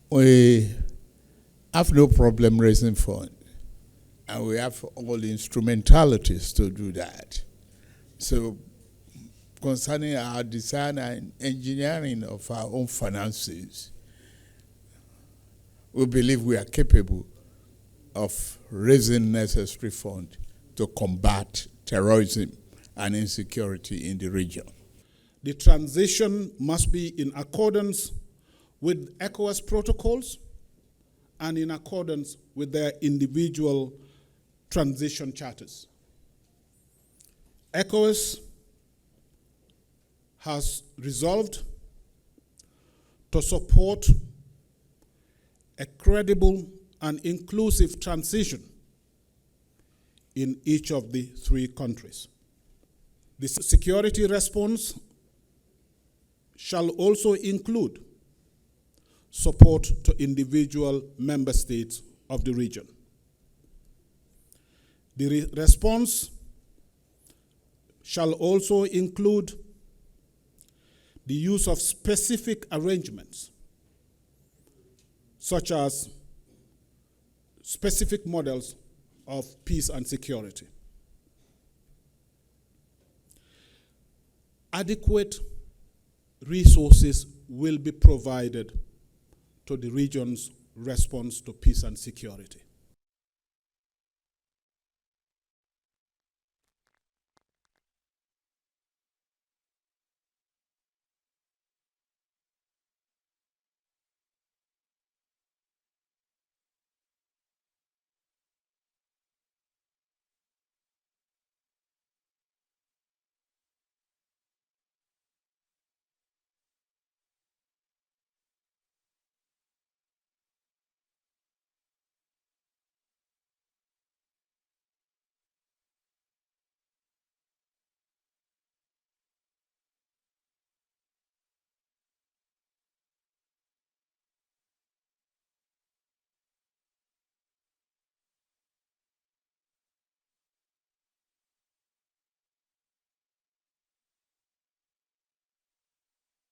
we have no problem raising funds, and we have all the instrumentalities to do that. So, concerning our design and engineering of our own finances, we believe we are capable of raising necessary funds to combat terrorism and insecurity in the region. The transition must be in accordance with ECOWAS protocols and in accordance with their individual transition charters. ECOWAS has resolved to support a credible and inclusive transition in each of the three countries. The security response shall also include support to individual member states of the region. The response shall also include the use of specific arrangements, such as specific models of peace and security. Adequate resources will be provided to the region's response to peace and security.